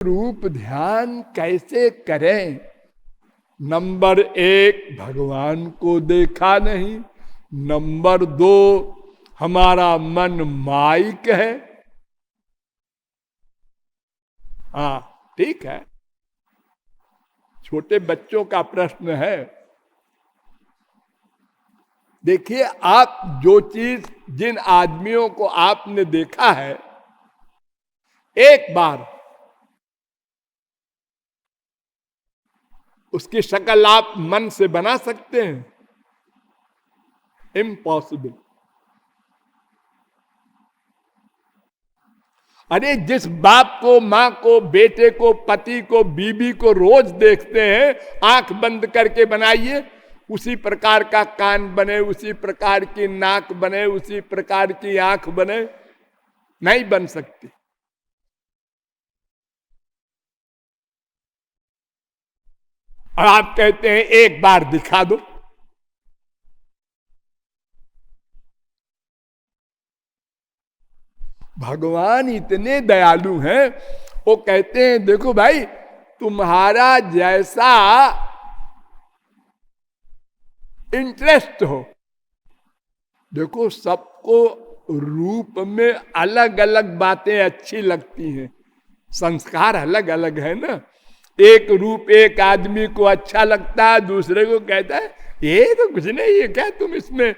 रूप ध्यान कैसे करें? नंबर एक, भगवान को देखा नहीं। नंबर दो, हमारा मन माइक है। हाँ, ठीक है, छोटे बच्चों का प्रश्न है। देखिए, आप जो चीज, जिन आदमियों को आपने देखा है, एक बार उसकी शक्ल आप मन से बना सकते हैं? इम्पॉसिबल। अरे जिस बाप को, मां को, बेटे को, पति को, बीबी को रोज देखते हैं, आंख बंद करके बनाइए, उसी प्रकार का कान बने, उसी प्रकार की नाक बने, उसी प्रकार की आंख बने? नहीं बन सकती। और आप कहते हैं एक बार दिखा दो। भगवान इतने दयालु हैं, वो कहते हैं देखो भाई, तुम्हारा जैसा इंटरेस्ट हो। देखो, सबको रूप में अलग अलग बातें अच्छी लगती हैं, संस्कार अलग अलग है ना। एक रूप एक आदमी को अच्छा लगता है, दूसरे को कहता है ये तो कुछ नहीं, ये क्या तुम इसमें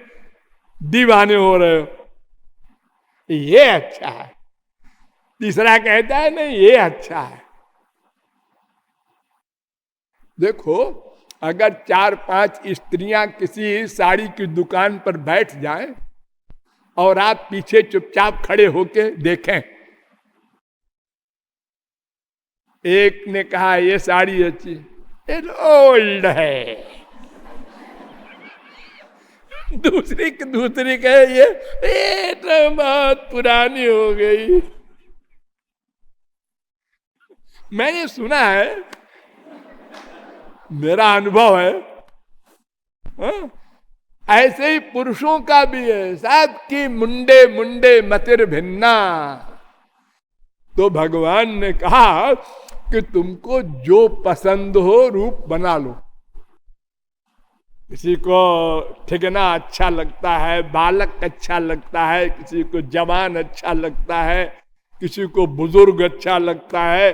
दीवाने हो रहे हो, ये अच्छा है। तीसरा कहता है नहीं, ये अच्छा है। देखो, अगर 4-5 स्त्रियां किसी साड़ी की दुकान पर बैठ जाएं और आप पीछे चुपचाप खड़े होके देखें, एक ने कहा ये साड़ी अच्छी, ये ओल्ड है। दूसरी कहे ये तो बहुत पुरानी हो गई। मैंने सुना है, मेरा अनुभव है। हाँ? ऐसे ही पुरुषों का भी है, सबकी मुंडे मुंडे मतिर भिन्ना। तो भगवान ने कहा कि तुमको जो पसंद हो रूप बना लो। किसी को ठिकना अच्छा लगता है, बालक अच्छा लगता है, किसी को जवान अच्छा लगता है, किसी को बुजुर्ग अच्छा लगता है,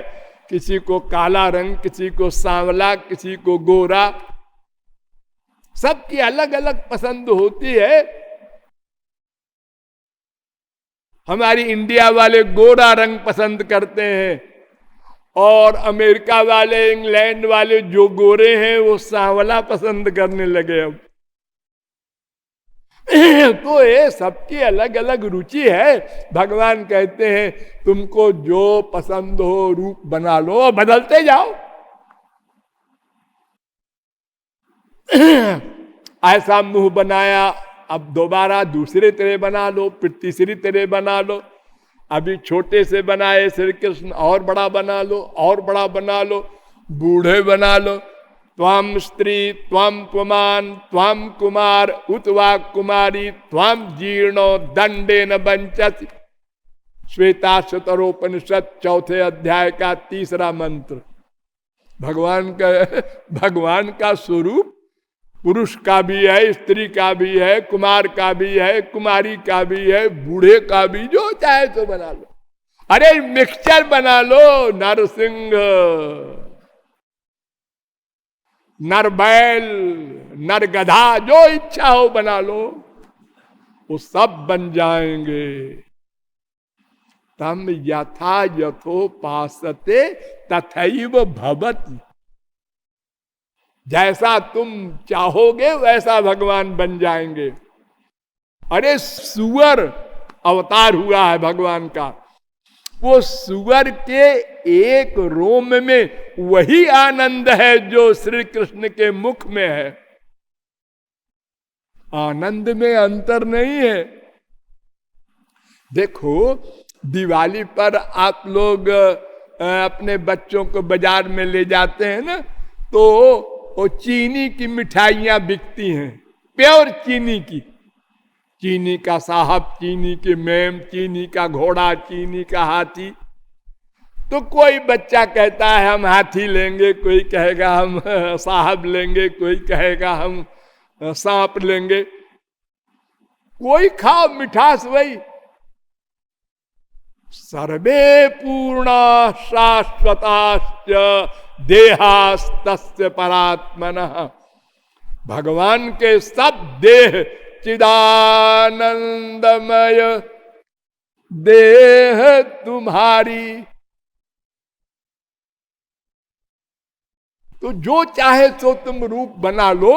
किसी को काला रंग, किसी को सांवला, किसी को गोरा। सबकी अलग अलग पसंद होती है। हमारी इंडिया वाले गोरा रंग पसंद करते हैं, और अमेरिका वाले, इंग्लैंड वाले जो गोरे हैं वो सांवला पसंद करने लगे अब। तो ये सबकी अलग अलग रुचि है। भगवान कहते हैं तुमको जो पसंद हो रूप बना लो, बदलते जाओ। ऐसा मुंह बनाया, अब दोबारा दूसरे तरह बना लो, फिर तीसरी तरह बना लो। अभी छोटे से बनाए श्री कृष्ण, और बड़ा बना लो, और बड़ा बना लो, बूढ़े बना लो। त्वाम स्त्री त्वाम पुमान त्वाम कुमार उतवा कुमारी त्वाम जीर्णो दंडे न बंचति। श्वेताश्वतरोपनिषद 4 अध्याय का 3रा मंत्र। भगवान का स्वरूप पुरुष का भी है, स्त्री का भी है, कुमार का भी है, कुमारी का भी है, बूढ़े का भी, जो चाहे तो बना लो। अरे मिक्सचर बना लो, नरसिंह, नर बैल, नर गधा, जो इच्छा हो बना लो, वो सब बन जाएंगे। तम यथा यथोपासते तथैव भवति। जैसा तुम चाहोगे वैसा भगवान बन जाएंगे। अरे सुअर अवतार हुआ है भगवान का, वो सुअर के एक रोम में वही आनंद है जो श्री कृष्ण के मुख में है। आनंद में अंतर नहीं है। देखो, दिवाली पर आप लोग अपने बच्चों को बाजार में ले जाते हैं ना, तो वो चीनी की मिठाइयां बिकती हैं, प्योर चीनी की। चीनी का साहब, चीनी की मेम, चीनी का घोड़ा, चीनी का हाथी। तो कोई बच्चा कहता है हम हाथी लेंगे, कोई कहेगा हम साहब लेंगे, कोई कहेगा हम सांप लेंगे। कोई खाओ मिठास वही। सर्वे पूर्णा शाश्वताश्च देहास्तस्य परात्मनः। भगवान के सब देह चिदानंदमय देह तुम्हारी। तो जो चाहे तो तुम रूप बना लो,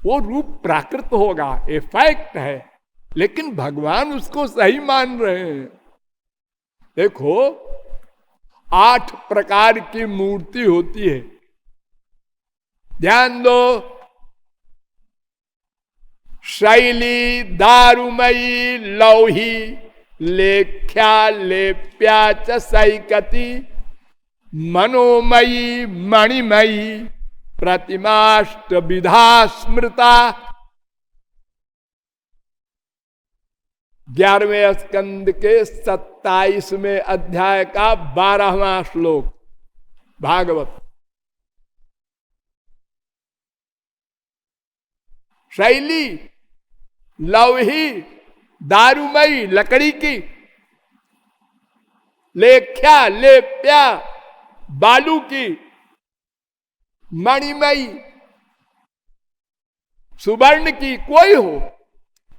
वो रूप प्राकृत होगा, ये फैक्ट है। लेकिन भगवान उसको सही मान रहे हैं। देखो 8 प्रकार की मूर्ति होती है, ध्यान दो। शैली, दारुमयी, लौही, लेख्या, लेप्या च सैकती, मनोमयी, मणिमयी, प्रतिमाष्ट विधा स्मृता। 11वें स्कंद के 27वें अध्याय का 12वां श्लोक भागवत। शैली, लौही, दारुमयी लकड़ी की, लेख्या, लेप्या बालू की, मणिमयी सुवर्ण की कोई हो,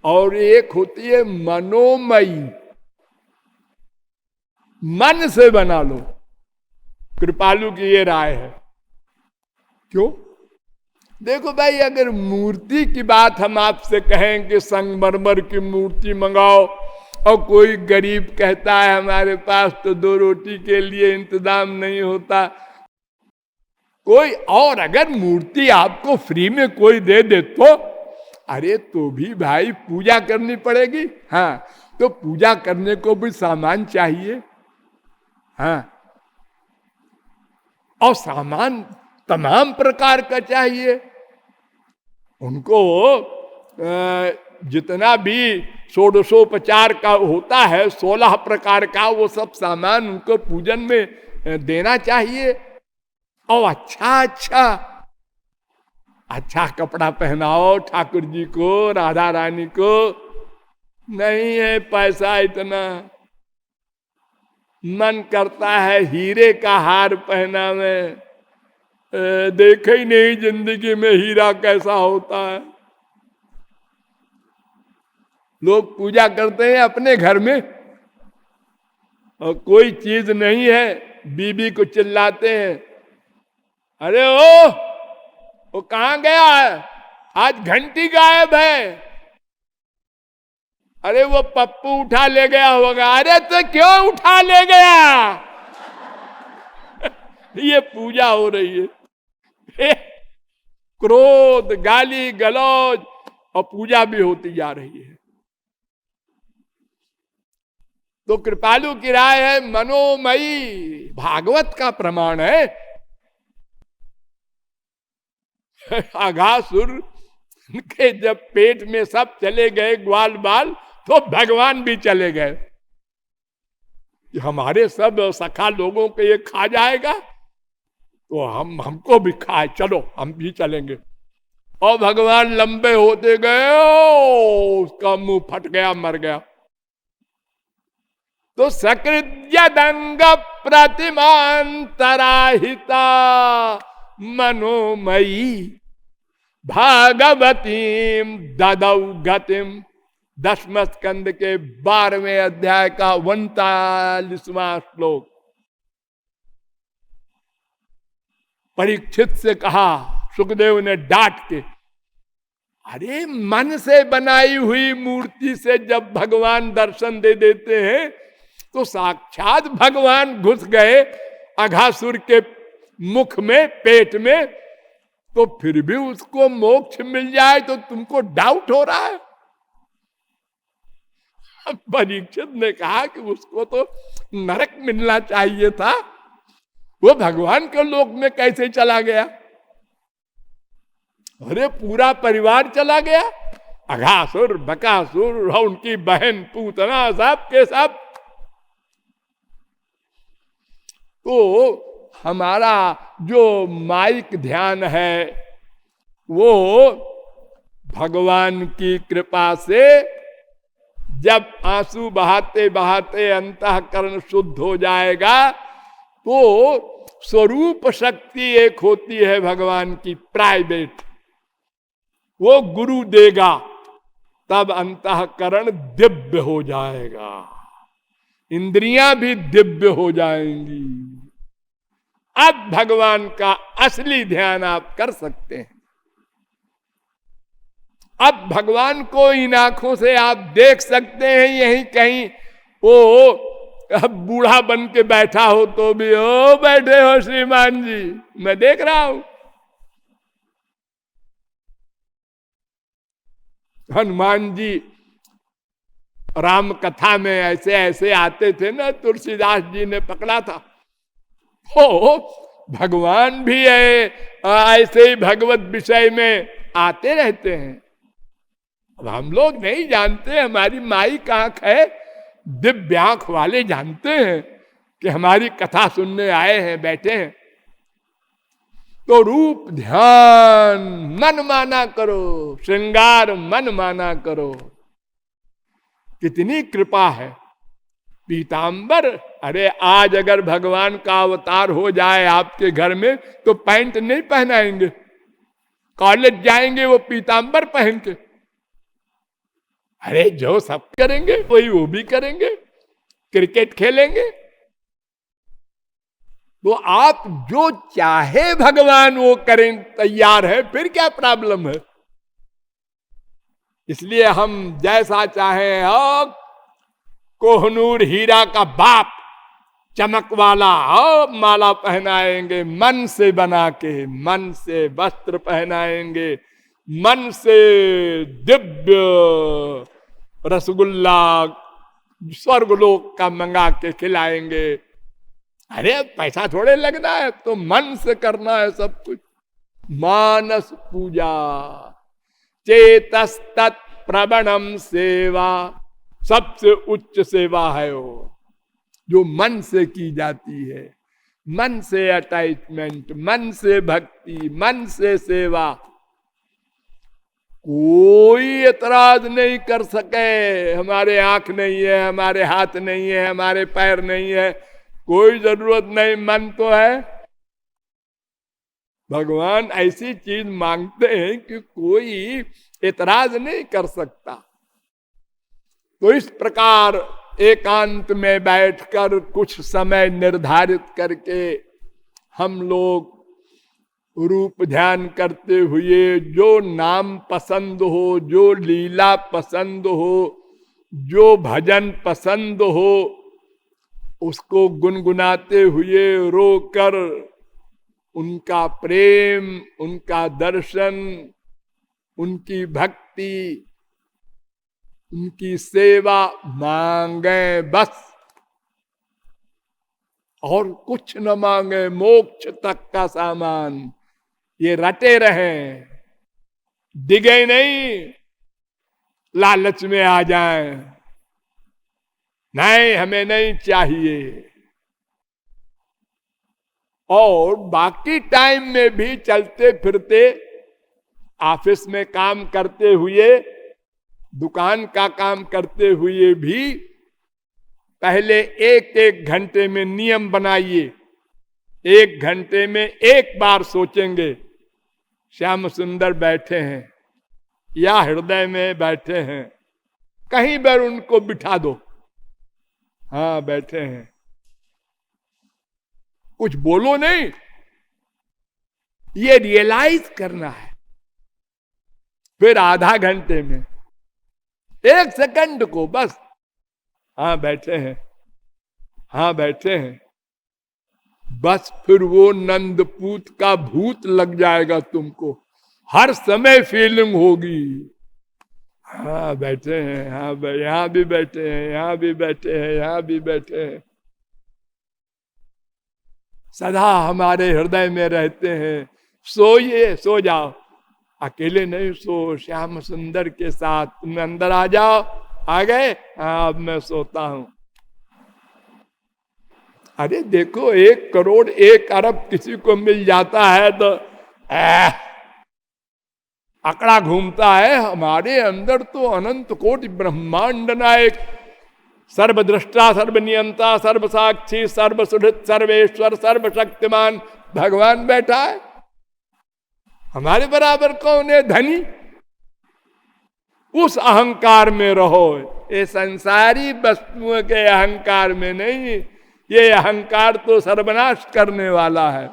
और एक होती है मनोमयी, मन से बना लो। कृपालु की ये राय है। क्यों? देखो भाई, अगर मूर्ति की बात हम आपसे कहें कि संगमरमर की मूर्ति मंगाओ, और कोई गरीब कहता है हमारे पास तो 2 रोटी के लिए इंतजाम नहीं होता, कोई और अगर मूर्ति आपको फ्री में कोई दे दे तो अरे तो भी भाई पूजा करनी पड़ेगी। हाँ, तो पूजा करने को भी सामान चाहिए। हाँ, और सामान तमाम प्रकार का चाहिए। उनको जितना भी षोडशोपचार का होता है, 16 प्रकार का, वो सब सामान उनको पूजन में देना चाहिए। और अच्छा कपड़ा पहनाओ ठाकुर जी को, राधा रानी को। नहीं है पैसा इतना, मन करता है हीरे का हार पहना में, देखे ही नहीं जिंदगी में हीरा कैसा होता है। लोग पूजा करते हैं अपने घर में, और कोई चीज नहीं है बीबी को चिल्लाते हैं, अरे वो कहां गया है, आज घंटी गायब है। अरे वो पप्पू उठा ले गया होगा। अरे तो क्यों उठा ले गया? ये पूजा हो रही है। क्रोध, गाली गलौज और पूजा भी होती जा रही है। तो कृपालु की राय है मनोमयी। भागवत का प्रमाण है। अघासुर के जब पेट में सब चले गए ग्वाल बाल, तो भगवान भी चले गए। हमारे सब सखा लोगों को ये खा जाएगा, तो हमको भी खाए, चलो हम भी चलेंगे। और भगवान लंबे होते गए, उसका मुंह फट गया, मर गया। तो सकृदंग प्रतिमांतराहिता मनोमयी भागवतीम ददौ गतिम। 10वें स्कंद के 12वें अध्याय का 39वां श्लोक। परीक्षित से कहा सुखदेव ने डांट के, अरे मन से बनाई हुई मूर्ति से जब भगवान दर्शन दे देते हैं, तो साक्षात भगवान घुस गए अघासुर के मुख में, पेट में, तो फिर भी उसको मोक्ष मिल जाए तो तुमको डाउट हो रहा है। परीक्षित ने कहा कि उसको तो नरक मिलना चाहिए था, वो भगवान के लोक में कैसे चला गया? अरे पूरा परिवार चला गया, अघासुर, बकासुर और उनकी बहन पूतना, सब के सब। तो हमारा जो माइक ध्यान है वो भगवान की कृपा से जब आंसू बहाते बहाते अंतःकरण शुद्ध हो जाएगा तो स्वरूप शक्ति एक होती है भगवान की प्राइवेट, वो गुरु देगा, तब अंतःकरण दिव्य हो जाएगा, इंद्रियां भी दिव्य हो जाएंगी। अब भगवान का असली ध्यान आप कर सकते हैं। अब भगवान को इन आंखों से आप देख सकते हैं। यहीं कहीं वो अब बूढ़ा बन के बैठा हो तो भी, ओ बैठे हो श्रीमान जी, मैं देख रहा हूं। हनुमान जी राम कथा में ऐसे ऐसे आते थे ना, तुलसीदास जी ने पकड़ा था। हो भगवान भी है ऐसे ही भगवत विषय में आते रहते हैं। अब हम लोग नहीं जानते, हमारी माई का आंख है, दिव्य आंख वाले जानते हैं कि हमारी कथा सुनने आए हैं, बैठे हैं। तो रूप ध्यान मन माना करो, श्रृंगार मन माना करो। कितनी कृपा है। पीतांबर, अरे आज अगर भगवान का अवतार हो जाए आपके घर में तो पैंट नहीं पहनाएंगे, कॉलेज जाएंगे वो पीतांबर पहन के। अरे जो सब करेंगे वही वो भी करेंगे, क्रिकेट खेलेंगे। तो आप जो चाहे भगवान वो करें, तैयार है, फिर क्या प्रॉब्लम है। इसलिए हम जैसा चाहे, कोहनूर हीरा का बाप चमक वाला माला पहनाएंगे, मन से बना के, मन से वस्त्र पहनाएंगे, मन से दिव्य रसगुल्ला स्वर्गलोक का मंगा के खिलाएंगे। अरे पैसा थोड़े लगना है, तो मन से करना है सब कुछ। मानस पूजा चेतस्तत् प्रवणम सेवा, सबसे उच्च सेवा है वो जो मन से की जाती है। मन से अटैचमेंट, मन से भक्ति, मन से सेवा। कोई एतराज नहीं कर सके, हमारे आंख नहीं है, हमारे हाथ नहीं है, हमारे पैर नहीं है, कोई जरूरत नहीं, मन तो है। भगवान ऐसी चीज मांगते हैं कि कोई एतराज नहीं कर सकता। तो इस प्रकार एकांत में बैठकर कुछ समय निर्धारित करके हम लोग रूप ध्यान करते हुए, जो नाम पसंद हो, जो लीला पसंद हो, जो भजन पसंद हो, उसको गुनगुनाते हुए रोकर उनका प्रेम, उनका दर्शन, उनकी भक्ति, उनकी सेवा मांगे बस, और कुछ न मांगे। मोक्ष तक का सामान ये रटे रहें, डिगे नहीं, लालच में आ जाएं, नहीं हमें नहीं चाहिए। और बाकी टाइम में भी चलते फिरते, ऑफिस में काम करते हुए, दुकान का काम करते हुए भी पहले एक एक घंटे में नियम बनाइए। 1 घंटे में एक बार सोचेंगे श्याम सुंदर बैठे हैं या हृदय में बैठे हैं, कहीं पर उनको बिठा दो, हाँ बैठे हैं, कुछ बोलो नहीं, ये रियलाइज करना है। फिर आधा घंटे में 1 सेकंड को बस, हाँ बैठे हैं, हाँ बैठे हैं, बस फिर वो नंदपूत का भूत लग जाएगा तुमको, हर समय फीलिंग होगी, हाँ बैठे हैं, हाँ यहां भी बैठे हैं, यहां भी बैठे हैं, यहां भी बैठे हैं, सदा हमारे हृदय में रहते हैं। सोइए, सो जाओ, अकेले नहीं सो, श्याम सुंदर के साथ। तुम अंदर आ जाओ, आ गए, हाँ अब मैं सोता हूं। अरे देखो 1 करोड़ 1 अरब किसी को मिल जाता है तो आंकड़ा घूमता है। हमारे अंदर तो अनंत कोटि ब्रह्मांड नायक, सर्वद्रष्टा, सर्वनियंता, सर्वसाक्षी, सर्वसुहृत, सर्वेश्वर, सर्वशक्तिमान भगवान बैठा है। हमारे बराबर कौन है धनी? उस अहंकार में रहो, ये संसारी वस्तुओं के अहंकार में नहीं। ये अहंकार तो सर्वनाश करने वाला है।